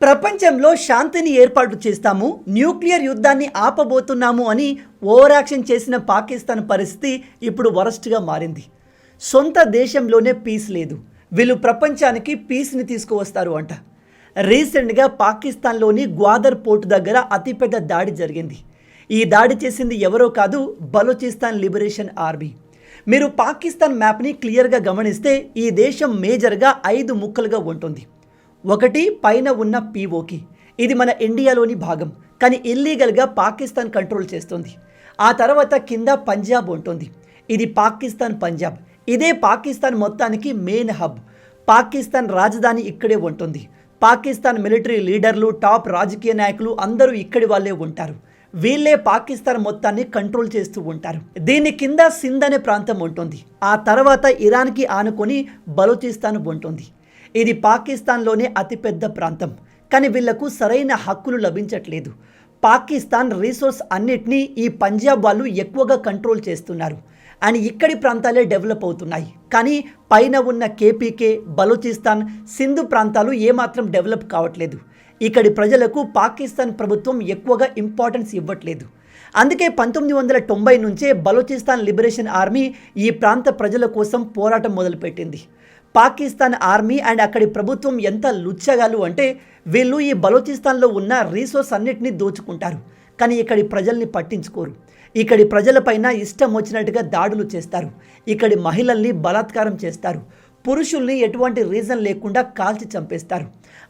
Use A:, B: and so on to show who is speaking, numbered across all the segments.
A: ప్రపంచంలో శాంతిని ఏర్పాటు చేస్తాము, న్యూక్లియర్ యుద్ధాన్ని ఆపబోతున్నాము అని ఓవర్ యాక్షన్ చేసిన పాకిస్తాన్ పరిస్థితి ఇప్పుడు వరస్ట్గా మారింది. సొంత దేశంలోనే పీస్ లేదు, వీళ్ళు ప్రపంచానికి పీస్ని తీసుకువస్తారు అంట. రీసెంట్గా పాకిస్తాన్లోని గ్వాదర్ పోర్టు దగ్గర అతిపెద్ద దాడి జరిగింది. ఈ దాడి చేసింది ఎవరో కాదు, బలూచిస్తాన్ లిబరేషన్ ఆర్మీ. మీరు పాకిస్తాన్ మ్యాప్ని క్లియర్గా గమనిస్తే ఈ దేశం మేజర్గా 5 ముక్కలుగా ఉంటుంది. ఒకటి పైన ఉన్న పీఓకి, ఇది మన ఇండియాలోని భాగం, కానీ ఇల్లీగల్గా పాకిస్తాన్ కంట్రోల్ చేస్తుంది. ఆ తర్వాత కింద పంజాబ్ ఉంటుంది, ఇది పాకిస్తాన్ పంజాబ్. ఇదే పాకిస్తాన్ మొత్తానికి మెయిన్ హబ్. పాకిస్తాన్ రాజధాని ఇక్కడే ఉంటుంది. పాకిస్తాన్ మిలిటరీ లీడర్లు, టాప్ రాజకీయ నాయకులు అందరూ ఇక్కడి వాళ్ళే ఉంటారు. వీళ్ళే పాకిస్తాన్ మొత్తాన్ని కంట్రోల్ చేస్తూ ఉంటారు. దీని కింద సింధ్ అనే ప్రాంతం ఉంటుంది. ఆ తర్వాత ఇరాన్కి ఆనుకొని బలూచిస్తాన్ ఉంటుంది. ఇది పాకిస్తాన్లోనే అతిపెద్ద ప్రాంతం, కానీ వీళ్లకు సరైన హక్కులు లభించట్లేదు. పాకిస్తాన్ రీసోర్స్ అన్నిటినీ ఈ పంజాబ్ వాళ్ళు ఎక్కువగా కంట్రోల్ చేస్తున్నారు అండ్ ఇక్కడి ప్రాంతాలే డెవలప్ అవుతున్నాయి. కానీ పైన ఉన్న కేపీకే, బలూచిస్తాన్, సింధు ప్రాంతాలు ఏమాత్రం డెవలప్ కావట్లేదు. ఇక్కడి ప్రజలకు పాకిస్తాన్ ప్రభుత్వం ఎక్కువగా ఇంపార్టెన్స్ ఇవ్వట్లేదు. అందుకే 1990 నుంచే బలూచిస్తాన్ లిబరేషన్ ఆర్మీ ఈ ప్రాంత ప్రజల కోసం పోరాటం మొదలుపెట్టింది. పాకిస్తాన్ ఆర్మీ అండ్ అక్కడి ప్రభుత్వం ఎంత లుచ్చగాలు అంటే వీళ్ళు ఈ బలూచిస్తాన్లో ఉన్న రీసోర్స్ అన్నిటినీ దోచుకుంటారు, కానీ ఇక్కడి ప్రజల్ని పట్టించుకోరు. ఇక్కడి ప్రజలపైన ఇష్టం వచ్చినట్టుగా దాడులు చేస్తారు. ఇక్కడి మహిళల్ని బలాత్కారం చేస్తారు. పురుషుల్ని ఎటువంటి రీజన్ లేకుండా కాల్చి చంపేస్తారు.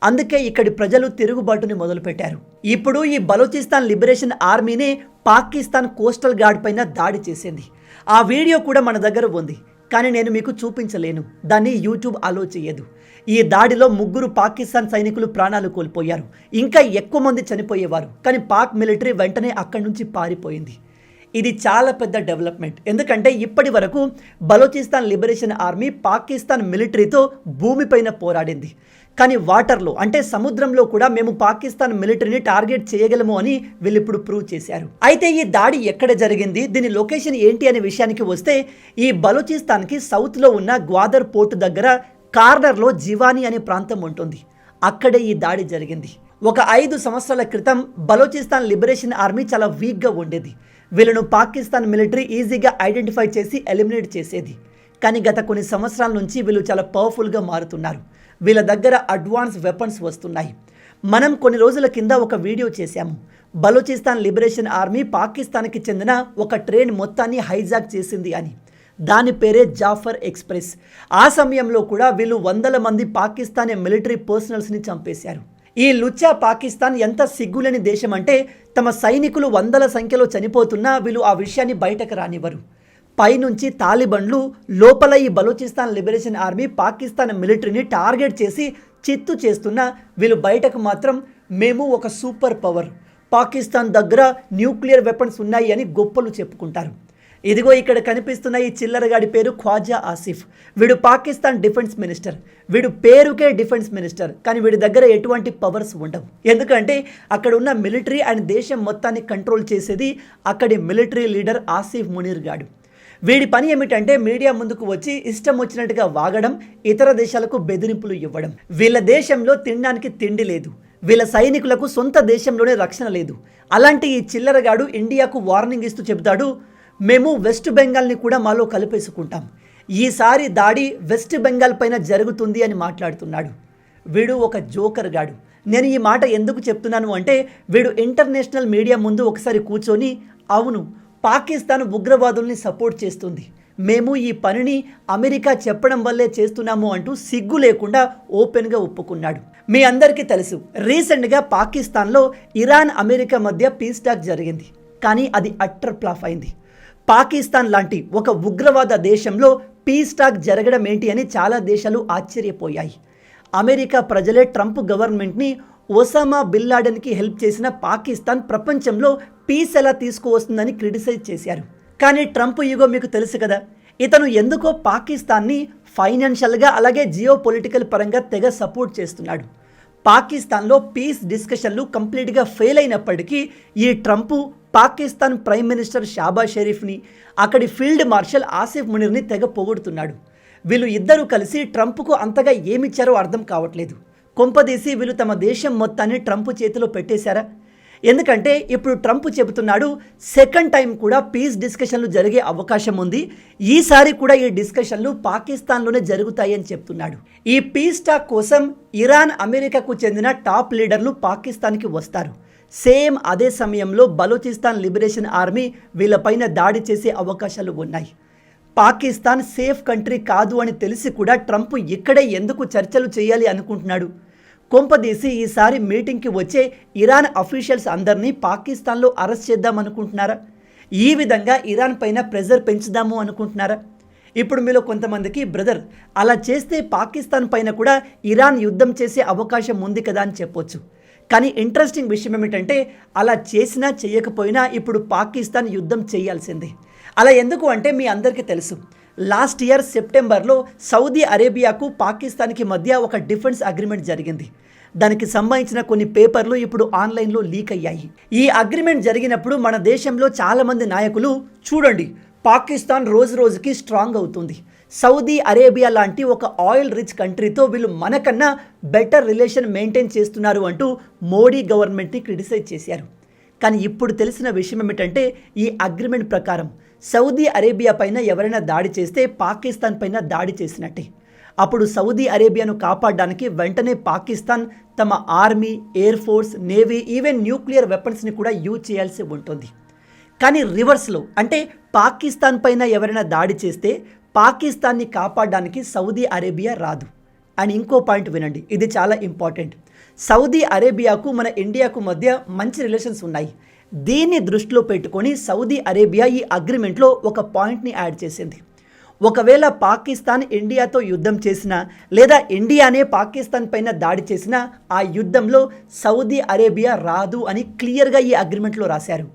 A: అందుకే ఇక్కడి ప్రజలు తిరుగుబాటుని మొదలుపెట్టారు. ఇప్పుడు ఈ బలూచిస్తాన్ లిబరేషన్ ఆర్మీనే పాకిస్తాన్ కోస్టల్ గార్డ్ పైన దాడి చేసింది. ఆ వీడియో కూడా మన దగ్గర ఉంది, కానీ నేను మీకు చూపించలేను, దాన్ని యూట్యూబ్ అలో చేయదు. ఈ దాడిలో 3 పాకిస్తాన్ సైనికులు ప్రాణాలు కోల్పోయారు, ఇంకా ఎక్కువ మంది చనిపోయేవారు. కానీ పాక్ మిలిటరీ వెంటనే అక్కడి నుంచి పారిపోయింది. ఇది చాలా పెద్ద డెవలప్మెంట్, ఎందుకంటే ఇప్పటి వరకు బలూచిస్తాన్ లిబరేషన్ ఆర్మీ పాకిస్తాన్ మిలిటరీతో భూమిపైన పోరాడింది, కానీ వాటర్లో అంటే సముద్రంలో కూడా మేము పాకిస్తాన్ మిలిటరీని టార్గెట్ చేయగలము అని వీళ్ళు ఇప్పుడు ప్రూవ్ చేశారు. అయితే ఈ దాడి ఎక్కడ జరిగింది, దీని లొకేషన్ ఏంటి అనే విషయానికి వస్తే, ఈ బలూచిస్తాన్కి సౌత్లో ఉన్న గ్వాదర్ పోర్టు దగ్గర కార్నర్లో జివానీ అనే ప్రాంతం ఉంటుంది. అక్కడే ఈ దాడి జరిగింది. ఒక 5 సంవత్సరాల క్రితం బలూచిస్తాన్ లిబరేషన్ ఆర్మీ చాలా వీక్గా ఉండేది. వీళ్ళను పాకిస్తాన్ మిలిటరీ ఈజీగా ఐడెంటిఫై చేసి ఎలిమినేట్ చేసేది. కానీ గత కొన్ని సంవత్సరాల నుంచి వీళ్ళు చాలా పవర్ఫుల్గా మారుతున్నారు. వీళ్ళ దగ్గర అడ్వాన్స్ వెపన్స్ వస్తున్నాయి. మనం కొన్ని రోజుల కింద ఒక వీడియో చేశాము. బలూచిస్తాన్ లిబరేషన్ ఆర్మీ పాకిస్తాన్కి చెందిన ఒక ట్రైన్ మొత్తాన్ని హైజాక్ చేసింది అని. దాని పేరే జాఫర్ ఎక్స్ప్రెస్. ఆ సమయంలో కూడా వీళ్ళు 100 మంది పాకిస్తానీ మిలిటరీ పర్సనల్స్ని చంపేశారు. ఈ లుచ్చా పాకిస్తాన్ ఎంత సిగ్గులేని దేశం అంటే, తమ సైనికులు 100ల సంఖ్యలో చనిపోతున్నా వీళ్ళు ఆ విషయాన్ని బయటకు రానివ్వరు. పైనుంచి తాలిబన్లు, లోపల ఈ బలూచిస్తాన్ లిబరేషన్ ఆర్మీ పాకిస్తాన్ మిలిటరీని టార్గెట్ చేసి చిత్తు చేస్తున్నా వీళ్ళు బయటకు మాత్రం మేము ఒక సూపర్ పవర్, పాకిస్తాన్ దగ్గర న్యూక్లియర్ వెపన్స్ ఉన్నాయి అని గొప్పలు చెప్పుకుంటారు. ఇదిగో ఇక్కడ కనిపిస్తున్న ఈ చిల్లరగాడి పేరు ఖ్వాజా ఆసిఫ్. వీడు పాకిస్తాన్ డిఫెన్స్ మినిస్టర్. వీడు పేరుకే డిఫెన్స్ మినిస్టర్, కానీ వీడి దగ్గర ఎటువంటి పవర్స్ ఉండవు. ఎందుకంటే అక్కడ ఉన్న మిలిటరీ అండ్ దేశం మొత్తాన్ని కంట్రోల్ చేసేది అక్కడి మిలిటరీ లీడర్ ఆసిఫ్ మునీర్ గాడు. వీడి పని ఏమిటంటే మీడియా ముందుకు వచ్చి ఇష్టం వచ్చినట్టుగా వాగడం, ఇతర దేశాలకు బెదిరింపులు ఇవ్వడం. వీళ్ళ దేశంలో తినడానికి తిండి లేదు, వీళ్ళ సైనికులకు సొంత దేశంలోనే రక్షణ లేదు. అలాంటి ఈ చిల్లరగాడు ఇండియాకు వార్నింగ్ ఇస్తూ చెబుతాడు, మేము వెస్ట్ బెంగాల్ని కూడా మాలో కలిపేసుకుంటాం, ఈసారి దాడి వెస్ట్ బెంగాల్ పైన జరుగుతుంది అని మాట్లాడుతున్నాడు. వీడు ఒక జోకర్ గాడు. నేను ఈ మాట ఎందుకు చెప్తున్నాను అంటే, వీడు ఇంటర్నేషనల్ మీడియా ముందు ఒకసారి కూర్చొని, అవును పాకిస్తాన్ ఉగ్రవాదుల్ని సపోర్ట్ చేస్తుంది, మేము ఈ పనిని అమెరికా చెప్పడం వల్లే చేస్తున్నాము అంటూ సిగ్గు లేకుండా ఓపెన్గా ఒప్పుకున్నాడు. మీ అందరికీ తెలుసు, రీసెంట్గా పాకిస్తాన్లో ఇరాన్, అమెరికా మధ్య పీస్ టాక్ జరిగింది, కానీ అది అట్టర్ ఫ్లాప్ అయింది. పాకిస్తాన్ లాంటి ఒక ఉగ్రవాద దేశంలో పీస్ టాక్ జరగడం ఏంటి అని చాలా దేశాలు ఆశ్చర్యపోయాయి. అమెరికా ప్రజలే ట్రంప్ గవర్నమెంట్ని, ఒసామా బిన్ లాడెన్కి హెల్ప్ చేసిన పాకిస్తాన్ ప్రపంచంలో పీస్ ఎలా తీసుకువస్తుందని క్రిటిసైజ్ చేశారు. కానీ ట్రంప్ యుగో మీకు తెలుసు కదా, ఇతను ఎందుకో పాకిస్తాన్ని ఫైనాన్షియల్గా అలాగే జియో పొలిటికల్ పరంగా తెగ సపోర్ట్ చేస్తున్నాడు. పాకిస్తాన్లో పీస్ డిస్కషన్లు కంప్లీట్గా ఫెయిల్ అయినప్పటికీ ఈ Trump Pakistan prime minister Shahbaz షరీఫ్ని, అక్కడి ఫీల్డ్ మార్షల్ ఆసిఫ్ మునీర్ని తెగ పొగుడుతున్నాడు. వీళ్ళు ఇద్దరూ కలిసి ట్రంప్కు అంతగా ఏమిచ్చారో అర్థం కావట్లేదు. కొంపదీసి వీళ్ళు తమ దేశం మొత్తాన్ని ట్రంప్ చేతిలో పెట్టేశారా? ఎందుకంటే ఇప్పుడు ట్రంప్ చెబుతున్నాడు సెకండ్ టైం కూడా పీస్ డిస్కషన్లు జరిగే అవకాశం ఉంది, ఈసారి కూడా ఈ డిస్కషన్లు పాకిస్తాన్లోనే జరుగుతాయి అని చెప్తున్నాడు. ఈ పీస్ టాక్ కోసం ఇరాన్, అమెరికాకు చెందిన టాప్ లీడర్లు పాకిస్తాన్కి వస్తారు. సేమ్ అదే సమయంలో బలూచిస్తాన్ లిబరేషన్ ఆర్మీ వీళ్ళపైన దాడి చేసే అవకాశాలు ఉన్నాయి. పాకిస్తాన్ సేఫ్ కంట్రీ కాదు అని తెలిసి కూడా ట్రంప్ ఇక్కడే ఎందుకు చర్చలు చేయాలి అనుకుంటున్నాడు? కొంపదీసి ఈసారి మీటింగ్కి వచ్చే ఇరాన్ అఫీషియల్స్ అందరినీ పాకిస్తాన్లో అరెస్ట్ చేద్దామనుకుంటున్నారా? ఈ విధంగా ఇరాన్ పైన ప్రెజర్ పెంచుదాము అనుకుంటున్నారా? ఇప్పుడు మీలో కొంతమందికి బ్రదర్ అలా చేస్తే పాకిస్తాన్ పైన కూడా ఇరాన్ యుద్ధం చేసే అవకాశం ఉంది కదా అని చెప్పొచ్చు. కానీ ఇంట్రెస్టింగ్ విషయం ఏమిటంటే అలా చేసినా చేయకపోయినా ఇప్పుడు పాకిస్తాన్ యుద్ధం చేయాల్సిందే. అలా ఎందుకు అంటే మీ అందరికీ తెలుసు, లాస్ట్ ఇయర్ సెప్టెంబర్లో సౌదీ అరేబియాకు పాకిస్తాన్కి మధ్య ఒక డిఫెన్స్ అగ్రిమెంట్ జరిగింది. దానికి సంబంధించిన కొన్ని పేపర్లు ఇప్పుడు ఆన్లైన్లో లీక్ అయ్యాయి. ఈ అగ్రిమెంట్ జరిగినప్పుడు మన దేశంలో చాలామంది నాయకులు చూడండి పాకిస్తాన్ రోజు రోజుకి స్ట్రాంగ్ అవుతుంది, సౌదీ అరేబియా లాంటి ఒక ఆయిల్ రిచ్ కంట్రీతో వీళ్ళు మనకన్నా బెటర్ రిలేషన్ మెయింటైన్ చేస్తున్నారు అంటూ మోడీ గవర్నమెంట్ని క్రిటిసైజ్ చేశారు. కానీ ఇప్పుడు తెలిసిన విషయం ఏమిటంటే ఈ అగ్రిమెంట్ ప్రకారం సౌదీ అరేబియా పైన ఎవరైనా దాడి చేస్తే పాకిస్తాన్ పైన దాడి చేసినట్టే. అప్పుడు సౌదీ అరేబియాను కాపాడడానికి వెంటనే పాకిస్తాన్ తమ army, air force, navy, even nuclear వెపన్స్ని కూడా యూజ్ చేయాల్సి ఉంటుంది. కానీ రివర్స్లో అంటే పాకిస్తాన్ పైన ఎవరైనా దాడి చేస్తే పాకిస్తాన్ని కాపాడడానికి సౌదీ అరేబియా రాదు. అండ్ ఇంకో పాయింట్ వినండి, ఇది చాలా ఇంపార్టెంట్. సౌదీ అరేబియాకు మన ఇండియాకు మధ్య మంచి రిలేషన్స్ ఉన్నాయి. దీన్ని దృష్టిలో పెట్టుకొని సౌదీ అరేబియా ఈ అగ్రిమెంట్లో ఒక పాయింట్ని యాడ్ చేసింది. ఒకవేళ పాకిస్తాన్ ఇండియాతో యుద్ధం చేసినా లేదా ఇండియానే పాకిస్తాన్ పైన దాడి చేసినా ఆ యుద్ధంలో సౌదీ అరేబియా రాదు అని క్లియర్గా ఈ అగ్రిమెంట్లో రాశారు.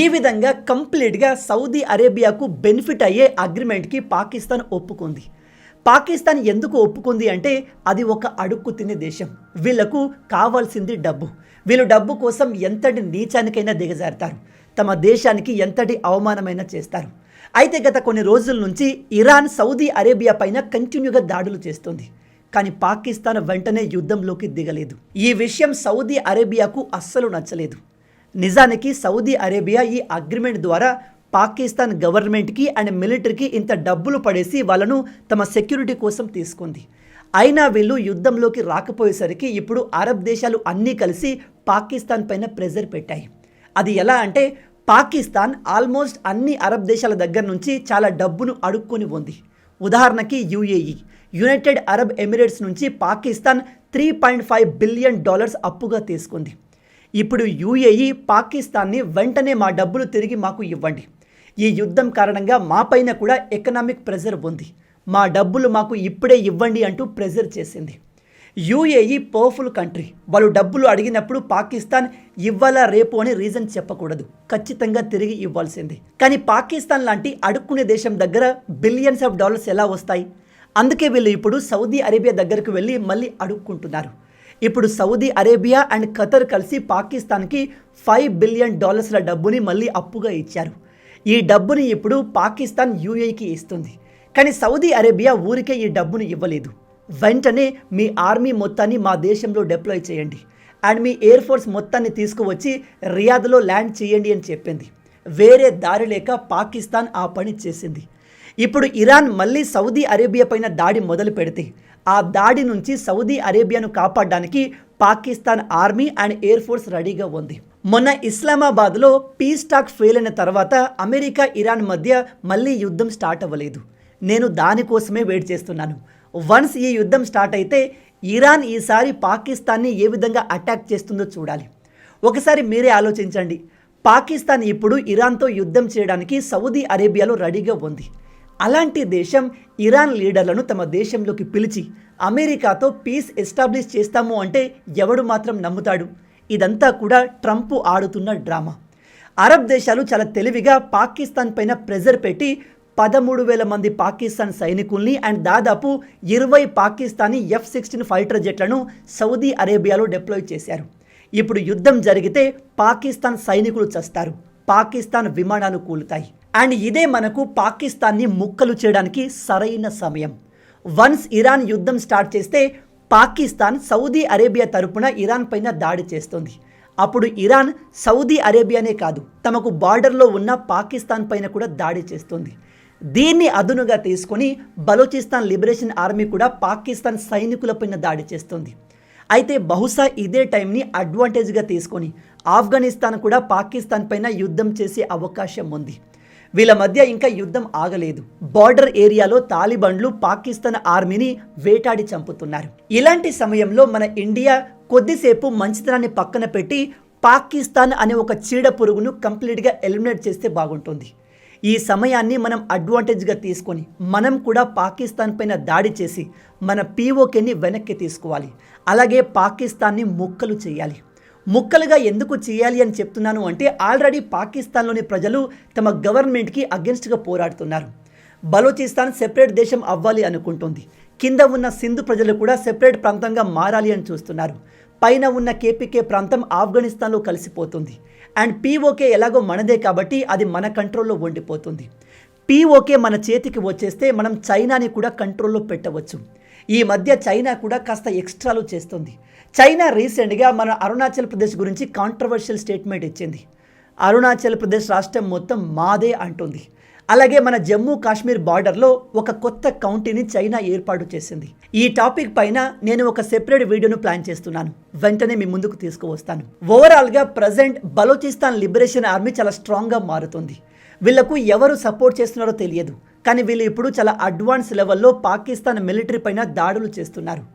A: ఈ విధంగా కంప్లీట్గా సౌదీ అరేబియాకు బెనిఫిట్ అయ్యే అగ్రిమెంట్కి పాకిస్తాన్ ఒప్పుకుంది. పాకిస్తాన్ ఎందుకు ఒప్పుకుంది అంటే అది ఒక అడుక్కు తినే దేశం, వీళ్లకు కావాల్సింది డబ్బు. వీళ్ళు డబ్బు కోసం ఎంతటి నీచానికైనా దిగజారుతారు, తమ దేశానికి ఎంతటి అవమానమైనా చేస్తారు. అయితే గత కొన్ని రోజుల నుంచి ఇరాన్ సౌదీ అరేబియా పైన కంటిన్యూగా దాడులు చేస్తుంది. కానీ పాకిస్తాన్ వెంటనే యుద్ధంలోకి దిగలేదు. ఈ విషయం సౌదీ అరేబియాకు అస్సలు నచ్చలేదు. నిజానికి సౌదీ అరేబియా ఈ అగ్రిమెంట్ ద్వారా పాకిస్తాన్ గవర్నమెంట్కి అండ్ మిలిటరీకి ఇంత డబ్బులు పడేసి వాళ్ళను తమ సెక్యూరిటీ కోసం తీసుకుంది. అయినా వీళ్ళు యుద్ధంలోకి రాకపోయేసరికి ఇప్పుడు అరబ్ దేశాలు అన్నీ కలిసి పాకిస్తాన్ పైన ప్రెజర్ పెట్టాయి. అది ఎలా అంటే పాకిస్తాన్ ఆల్మోస్ట్ అన్ని అరబ్ దేశాల దగ్గర నుంచి చాలా డబ్బును అడుక్కొని ఉంది. ఉదాహరణకి యుఏఈ, యునైటెడ్ అరబ్ ఎమిరేట్స్ నుంచి పాకిస్తాన్ $3.5 బిలియన్ అప్పుగా తీసుకుంది. ఇప్పుడు యుఏఈ పాకిస్తాన్ని వెంటనే మా డబ్బులు తిరిగి మాకు ఇవ్వండి, ఈ యుద్ధం కారణంగా మా పైన కూడా ఎకనామిక్ ప్రెజర్ ఉంది, మా డబ్బులు మాకు ఇప్పుడే ఇవ్వండి అంటూ ప్రెజర్ చేసింది. యుఏఈ పవర్ఫుల్ కంట్రీ, వాళ్ళు డబ్బులు అడిగినప్పుడు పాకిస్తాన్ ఇవ్వాలా రేపు అని రీజన్ చెప్పకూడదు, ఖచ్చితంగా తిరిగి ఇవ్వాల్సిందే. కానీ పాకిస్తాన్ లాంటి అడుక్కునే దేశం దగ్గర బిలియన్స్ ఆఫ్ డాలర్స్ ఎలా వస్తాయి? అందుకే వీళ్ళు ఇప్పుడు సౌదీ అరేబియా దగ్గరకు వెళ్ళి మళ్ళీ అడుక్కుంటున్నారు. ఇప్పుడు సౌదీ అరేబియా అండ్ ఖతర్ కలిసి పాకిస్తాన్కి $5 బిలియన్ డబ్బుని మళ్ళీ అప్పుగా ఇచ్చారు. ఈ డబ్బుని ఇప్పుడు పాకిస్తాన్ యుఏఈకి ఇస్తుంది. కానీ సౌదీ అరేబియా ఊరికే ఈ డబ్బును ఇవ్వలేదు. వెంటనే మీ ఆర్మీ మొత్తాన్ని మా దేశంలో డిప్లాయ్ చేయండి అండ్ మీ ఎయిర్ ఫోర్స్ మొత్తాన్ని తీసుకువచ్చి రియాద్లో ల్యాండ్ చేయండి అని చెప్పింది. వేరే దారి లేక పాకిస్తాన్ ఆ పని చేసింది. ఇప్పుడు ఇరాన్ మళ్ళీ సౌదీ అరేబియా పైన దాడి మొదలు పెడితే ఆ దాడి నుంచి సౌదీ అరేబియాను కాపాడడానికి Pakistan army and air force రెడీగా ఉంది. మొన్న ఇస్లామాబాద్లో పీస్ టాక్ ఫెయిల్ అయిన తర్వాత అమెరికా, ఇరాన్ మధ్య మళ్ళీ యుద్ధం స్టార్ట్ అవ్వలేదు. నేను దానికోసమే వెయిట్ చేస్తున్నాను. వన్స్ ఈ యుద్ధం స్టార్ట్ అయితే ఇరాన్ ఈసారి పాకిస్తాన్ని ఏ విధంగా అటాక్ చేస్తుందో చూడాలి. ఒకసారి మీరే ఆలోచించండి. పాకిస్తాన్ ఇప్పుడు ఇరాన్తో యుద్ధం చేయడానికి సౌదీ అరేబియాలో రెడీగా ఉంది. అలాంటి దేశం ఇరాన్ లీడర్లను తమ దేశంలోకి పిలిచి అమెరికాతో పీస్ ఎస్టాబ్లిష్ చేస్తాము అంటే ఎవడు మాత్రం నమ్ముతాడు? ఇదంతా కూడా ట్రంప్ ఆడుతున్న డ్రామా. అరబ్ దేశాలు చాలా తెలివిగా పాకిస్తాన్ పైన ప్రెజర్ పెట్టి 13,000 మంది పాకిస్తాన్ సైనికుల్ని అండ్ దాదాపు 20 పాకిస్తానీ F-16 ఫైటర్ జెట్లను సౌదీ అరేబియాలో డిప్లాయ్ చేశారు. ఇప్పుడు యుద్ధం జరిగితే పాకిస్తాన్ సైనికులు చస్తారు, పాకిస్తాన్ విమానాలు కూలుతాయి. అండ్ ఇదే మనకు పాకిస్తాన్ని ముక్కలు చేయడానికి సరైన సమయం. వన్స్ ఇరాన్ యుద్ధం స్టార్ట్ చేస్తే పాకిస్తాన్ సౌదీ అరేబియా తరపున ఇరాన్ పైన దాడి చేస్తోంది. అప్పుడు ఇరాన్ సౌదీ అరేబియానే కాదు, తమకు బార్డర్లో ఉన్న పాకిస్తాన్ పైన కూడా దాడి చేస్తోంది. దీన్ని అదునుగా తీసుకొని బలూచిస్తాన్ లిబరేషన్ ఆర్మీ కూడా పాకిస్తాన్ సైనికులపైన దాడి చేస్తోంది. అయితే బహుశా ఇదే టైంని అడ్వాంటేజ్గా తీసుకొని ఆఫ్ఘనిస్తాన్ కూడా పాకిస్తాన్ పైన యుద్ధం చేసే అవకాశం ఉంది. వీళ్ళ మధ్య ఇంకా యుద్ధం ఆగలేదు. బార్డర్ ఏరియాలో తాలిబాన్లు పాకిస్తాన్ ఆర్మీని వేటాడి చంపుతున్నారు. ఇలాంటి సమయంలో మన ఇండియా కొద్దిసేపు మంచితనాన్ని పక్కన పెట్టి పాకిస్తాన్ అనే ఒక చీడ పురుగును కంప్లీట్గా ఎలిమినేట్ చేస్తే బాగుంటుంది. ఈ సమయాన్ని మనం అడ్వాంటేజ్గా తీసుకొని మనం కూడా పాకిస్తాన్ పైన దాడి చేసి మన పీఓకేని వెనక్కి తీసుకోవాలి. అలాగే పాకిస్తాన్ని ముక్కలు చేయాలి. ముక్కలుగా ఎందుకు చేయాలి అని చెప్తున్నాను అంటే, ఆల్రెడీ పాకిస్తాన్లోని ప్రజలు తమ గవర్నమెంట్కి అగెన్స్ట్గా పోరాడుతున్నారు. బలూచిస్తాన్ సెపరేట్ దేశం అవ్వాలి అనుకుంటుంది. కింద ఉన్న సింధు ప్రజలు కూడా సెపరేట్ ప్రాంతంగా మారాలి అని చూస్తున్నారు. పైన ఉన్న కేపీకే ప్రాంతం ఆఫ్ఘనిస్తాన్లో కలిసిపోతుంది. అండ్ పీఓకే ఎలాగో మనదే కాబట్టి అది మన కంట్రోల్లో ఉండిపోతుంది. పీఓకే మన చేతికి వచ్చేస్తే మనం చైనాని కూడా కంట్రోల్లో పెట్టవచ్చు. ఈ మధ్య చైనా కూడా కాస్త ఎక్స్ట్రాలు చేస్తుంది. చైనా రీసెంట్గా మన అరుణాచల్ ప్రదేశ్ గురించి కాంట్రవర్షియల్ స్టేట్మెంట్ ఇచ్చింది. అరుణాచల్ ప్రదేశ్ రాష్ట్రం మొత్తం మాదే అంటుంది. అలాగే మన జమ్మూ కాశ్మీర్ బార్డర్లో ఒక కొత్త కౌంటీని చైనా ఏర్పాటు చేసింది. ఈ టాపిక్ పైన నేను ఒక సెపరేట్ వీడియోను ప్లాన్ చేస్తున్నాను, వెంటనే మీ ముందుకు తీసుకువస్తాను. ఓవరాల్గా ప్రజెంట్ బలూచిస్తాన్ లిబరేషన్ ఆర్మీ చాలా స్ట్రాంగ్గా మారుతుంది. వీళ్లకు ఎవరు సపోర్ట్ చేస్తున్నారో తెలియదు, కానీ వీళ్ళు ఇప్పుడు చాలా అడ్వాన్స్ లెవెల్లో పాకిస్తాన్ మిలిటరీ పైన దాడులు చేస్తున్నారు.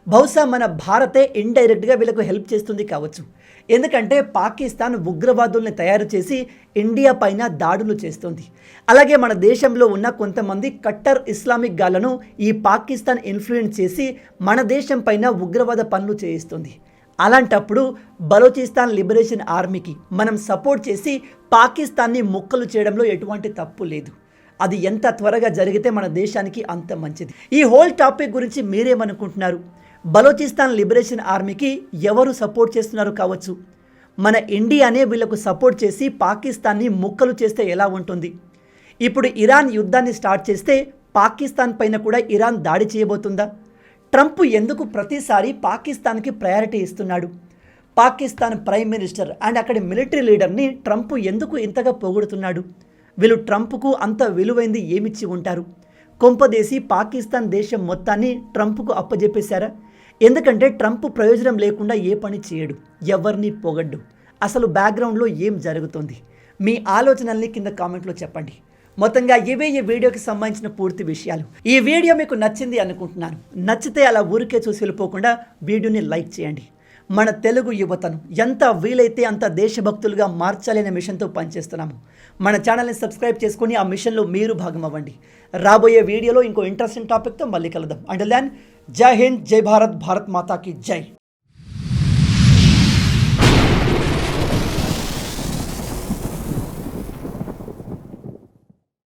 A: బహుశా మన భారతే ఇండైరెక్ట్గా వీళ్ళకు హెల్ప్ చేస్తుంది కావచ్చు. ఎందుకంటే పాకిస్తాన్ ఉగ్రవాదుల్ని తయారు చేసి ఇండియా పైన దాడులు చేస్తుంది. అలాగే మన దేశంలో ఉన్న కొంతమంది కట్టర్ ఇస్లామిక్ గాళ్లను ఈ పాకిస్తాన్ ఇన్ఫ్లుయెన్స్ చేసి మన దేశం పైన ఉగ్రవాద పనులు చేయిస్తుంది. అలాంటప్పుడు బలూచిస్తాన్ లిబరేషన్ ఆర్మీకి మనం సపోర్ట్ చేసి పాకిస్తాన్ని ముక్కలు చేయడంలో ఎటువంటి తప్పు లేదు. అది ఎంత త్వరగా జరిగితే మన దేశానికి అంత మంచిది. ఈ హోల్ టాపిక్ గురించి మీరేమనుకుంటున్నారు? బలూచిస్తాన్ లిబరేషన్ ఆర్మీకి ఎవరు సపోర్ట్ చేస్తున్నారు కావచ్చు? మన ఇండియానే వీళ్లకు సపోర్ట్ చేసి పాకిస్తాన్ని ముక్కలు చేస్తే ఎలా ఉంటుంది? ఇప్పుడు ఇరాన్ యుద్ధాన్ని స్టార్ట్ చేస్తే పాకిస్తాన్ పైన కూడా ఇరాన్ దాడి చేయబోతుందా? ట్రంప్ ఎందుకు ప్రతిసారి పాకిస్తాన్కి ప్రయారిటీ ఇస్తున్నాడు? పాకిస్తాన్ ప్రైమ్ మినిస్టర్ అండ్ అక్కడి మిలిటరీ లీడర్ని ట్రంప్ ఎందుకు ఇంతగా పొగుడుతున్నాడు? వీళ్ళు ట్రంప్కు అంత విలువైంది ఏమిచ్చి ఉంటారు? కొంపదేసి పాకిస్తాన్ దేశం మొత్తాన్ని ట్రంప్కు అప్పజెప్పేశారా? ఎందుకంటే ట్రంప్ ప్రయోజనం లేకుండా ఏ పని చేయడు, ఎవరిని పొగడ్డు. అసలు బ్యాక్గ్రౌండ్లో ఏం జరుగుతుంది? మీ ఆలోచనల్ని కింద కామెంట్లో చెప్పండి. మొత్తంగా ఇవే ఈ వీడియోకి సంబంధించిన పూర్తి విషయాలు. ఈ వీడియో మీకు నచ్చింది అనుకుంటున్నాను. నచ్చితే అలా ఊరికే చూసి వెళ్ళిపోకుండా వీడియోని లైక్ చేయండి. మన తెలుగు యువతను ఎంత వీలైతే అంత దేశభక్తులుగా మార్చాలి అనే మిషన్తో పనిచేస్తున్నాము. మన ఛానల్ని సబ్స్క్రైబ్ చేసుకొని ఆ మిషన్లో మీరు భాగం అవ్వండి. రాబోయే వీడియోలో ఇంకో ఇంట్రెస్టింగ్ టాపిక్తో మళ్ళీ కలుద్దాం. అంటిల్ దెన్, జై హింద్, జై భారత్, భారత్ మాతాకి జై.